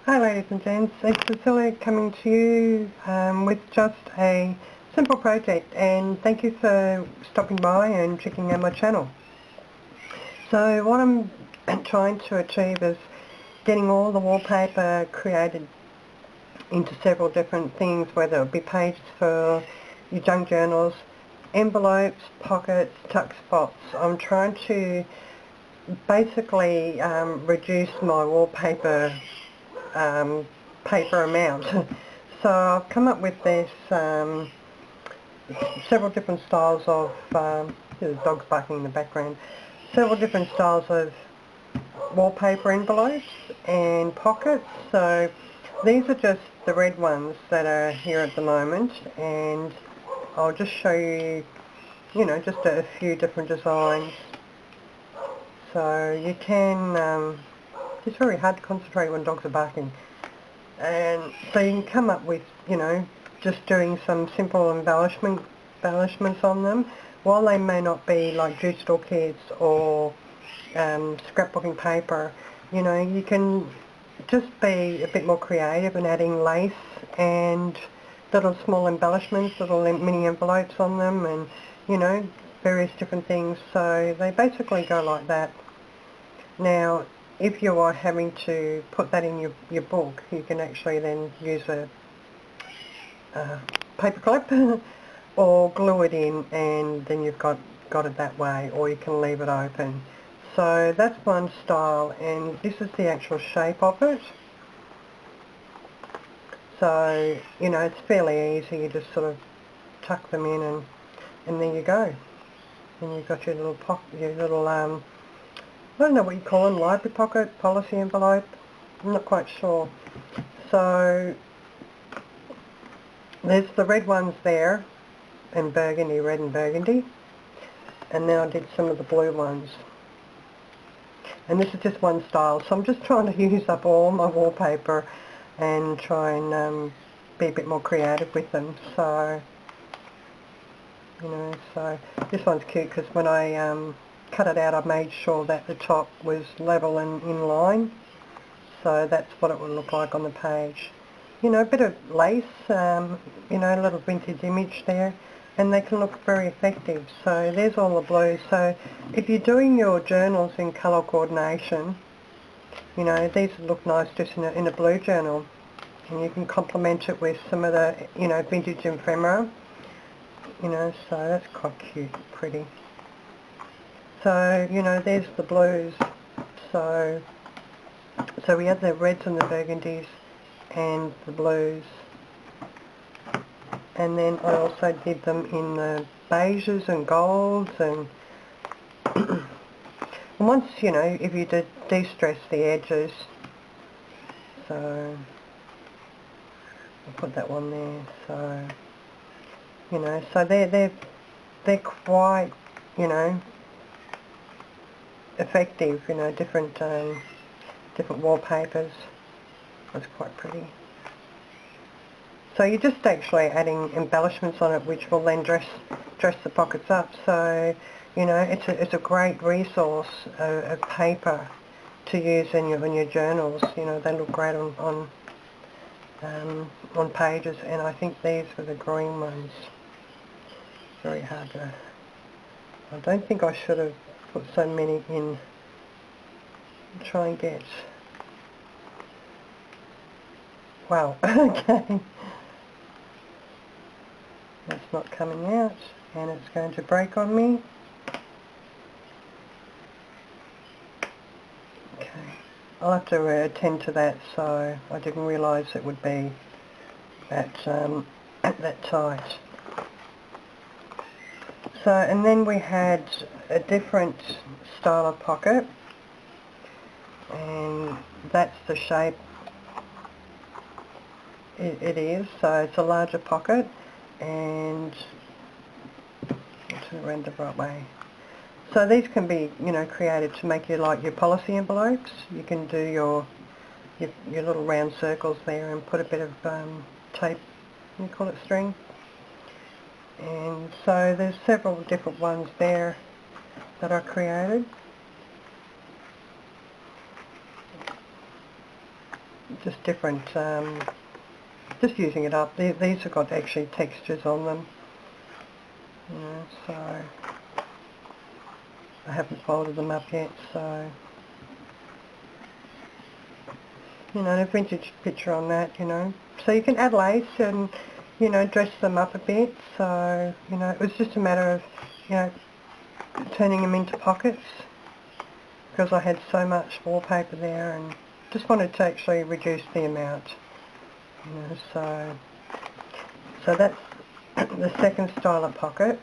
Hi ladies and gents, it's Cecilia coming to you with just a simple project, and thank you for stopping by and checking out my channel. So what I'm trying to achieve is getting all the wallpaper created into several different things, whether it be pages for your junk journals, envelopes, pockets, tuck spots. I'm trying to basically reduce my wallpaper paper amount. So I've come up with this several different styles of there's dogs barking in the background, several different styles of wallpaper envelopes and pockets. So these are just the red ones that are here at the moment, and I'll just show you, just a few different designs. So you can it's very hard to concentrate when dogs are barking. And so you can come up with, just doing some simple embellishments on them. While they may not be like juiced orchids or scrapbooking paper, you can just be a bit more creative in adding lace and little small embellishments, little mini envelopes on them, and various different things. So they basically go like that. Now, if you are having to put that in your book, you can actually then use a paper clip or glue it in, and then you've got it that way, or you can leave it open. So that's one style, and this is the actual shape of it. So, it's fairly easy. You just sort of tuck them in, and there you go. And you've got your little I don't know what you call them, library pocket, policy envelope, I'm not quite sure. So there's the red ones there, and burgundy, red and burgundy, and then I did some of the blue ones. And this is just one style, so I'm just trying to use up all my wallpaper and try and be a bit more creative with them. So, so this one's cute because when I cut it out, I made sure that the top was level and in line, so that's what it would look like on the page. A bit of lace, a little vintage image there, and they can look very effective. So there's all the blues. So if you're doing your journals in colour coordination, these would look nice just in a blue journal, and you can complement it with some of the vintage ephemera, so that's quite cute, pretty. So, there's the blues. So we have the reds and the burgundies and the blues. And then I also did them in the beiges and golds, and once, if you did de-stress the edges, so I'll put that one there. So, so they're quite, effective, different wallpapers. That's quite pretty. So you're just actually adding embellishments on it, which will then dress the pockets up. So it's a great resource of paper to use in your journals. They look great on pages, and I think these were the green ones. Very hard to. I don't think I should have put so many in. Try and get. Wow. Okay. That's not coming out, and it's going to break on me. Okay. I'll have to attend to that. So I didn't realise it would be that tight. So, and then we had a different style of pocket, and that's the shape it is. So it's a larger pocket, and I'll turn it around the right way. So these can be, created to make your policy envelopes. You can do your little round circles there and put a bit of tape, you call it string. And so there's several different ones there that I created. just different, just using it up. These have got actually textures on them, you know, so I haven't folded them up yet, so, you know, a vintage picture on that, you know. So you can add lace and, you know, dress them up a bit, so, you know, it was just a matter of, you know, turning them into pockets, because I had so much wallpaper there and just wanted to actually reduce the amount, you know, so that's the second style of pocket.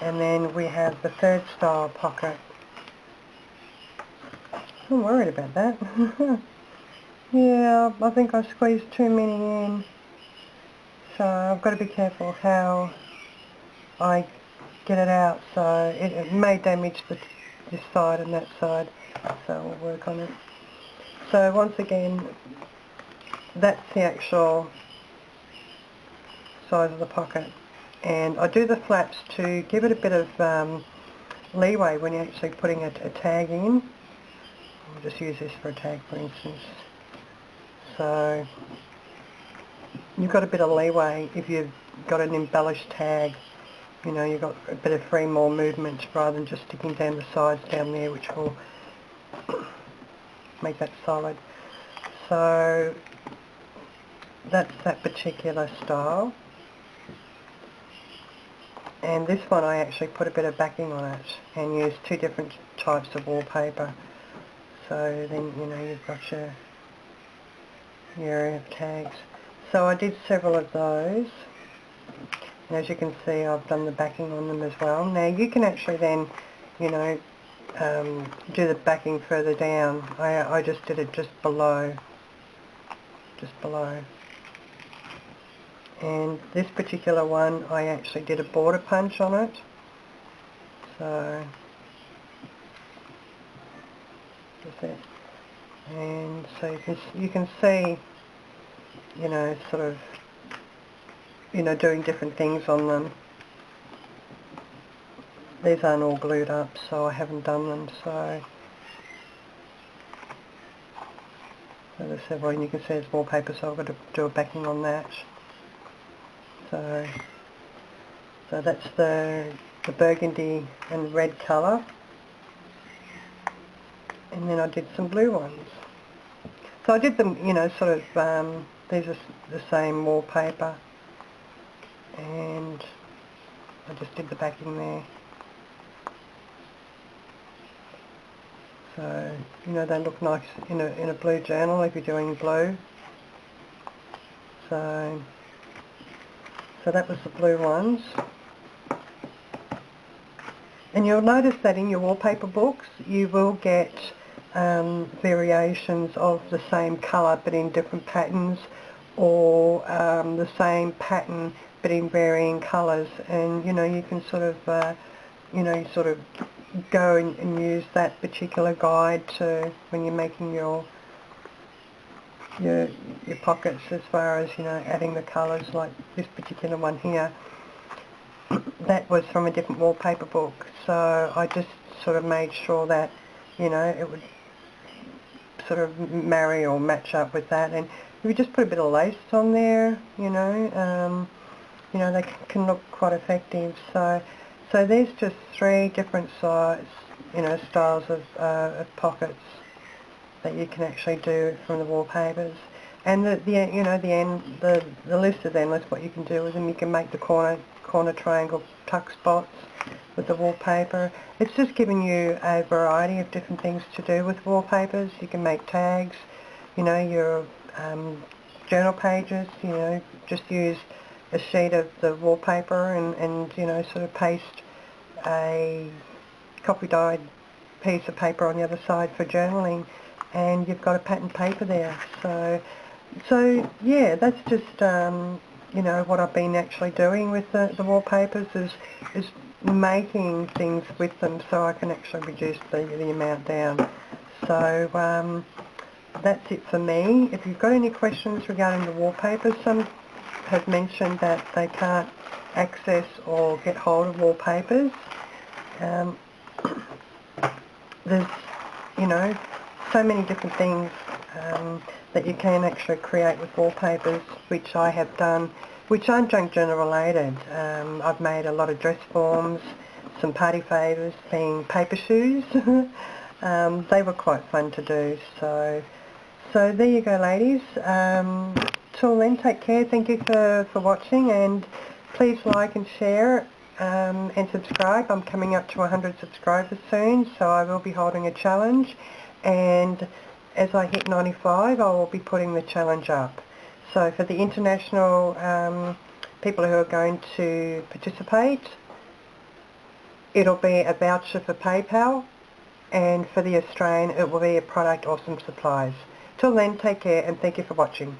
And then we have the third style of pocket. I'm worried about that. Yeah, I think I squeezed too many in, so I've got to be careful how I get it out, so it may damage this side and that side, so we'll work on it. So once again, that's the actual size of the pocket, and I do the flaps to give it a bit of leeway when you're actually putting a tag in. I'll just use this for a tag, for instance. So you've got a bit of leeway if you've got an embellished tag. You know, you've got a bit of free more movement rather than just sticking down the sides down there, which will make that solid. So that's that particular style. And this one I actually put a bit of backing on it and used two different types of wallpaper. So then, you know, you've got your area of tags. So I did several of those. And as you can see, I've done the backing on them as well. Now you can actually then, you know, do the backing further down. I just did it just below. And this particular one, I actually did a border punch on it. So, that's it. And so you can see, you know, sort of, you know, doing different things on them. These aren't all glued up, so I haven't done them, so there's several, and you can see it's wallpaper, so I've got to do a backing on that. So that's the burgundy and red colour, and then I did some blue ones. So I did them, you know, sort of, these are the same wallpaper, and I just did the backing there. So, you know, they look nice in a blue journal if you're doing blue. So that was the blue ones. And you'll notice that in your wallpaper books you will get variations of the same colour but in different patterns, or the same pattern but in varying colours, and you know, you can sort of you know, sort of go and use that particular guide to when you're making your pockets, as far as, you know, adding the colours, like this particular one here. That was from a different wallpaper book, so I just sort of made sure that, you know, it would sort of marry or match up with that. And if you just put a bit of lace on there, you know, they can look quite effective. So there's just three different size, you know, styles of pockets that you can actually do from the wallpapers. And the list is endless what you can do with them. You can make the corner triangle tuck spots with the wallpaper. It's just giving you a variety of different things to do with wallpapers. You can make tags, you know, your journal pages, you know, just use a sheet of the wallpaper and you know, sort of paste a copy dyed piece of paper on the other side for journaling, and you've got a pattern paper there. So yeah, that's just you know, what I've been actually doing with the wallpapers is making things with them so I can actually reduce the amount down. So that's it for me. If you've got any questions regarding the wallpapers, some have mentioned that they can't access or get hold of wallpapers. There's, you know, so many different things that you can actually create with wallpapers, which I have done, which aren't junk journal related. I've made a lot of dress forms, some party favours, being paper shoes. They were quite fun to do. So there you go, ladies. Till then, take care. Thank you for watching, and please like and share and subscribe. I'm coming up to 100 subscribers soon, so I will be holding a challenge, and as I hit 95 I will be putting the challenge up. So for the international people who are going to participate, it'll be a voucher for PayPal, and for the Australian it will be a product or some supplies. Till then, take care and thank you for watching.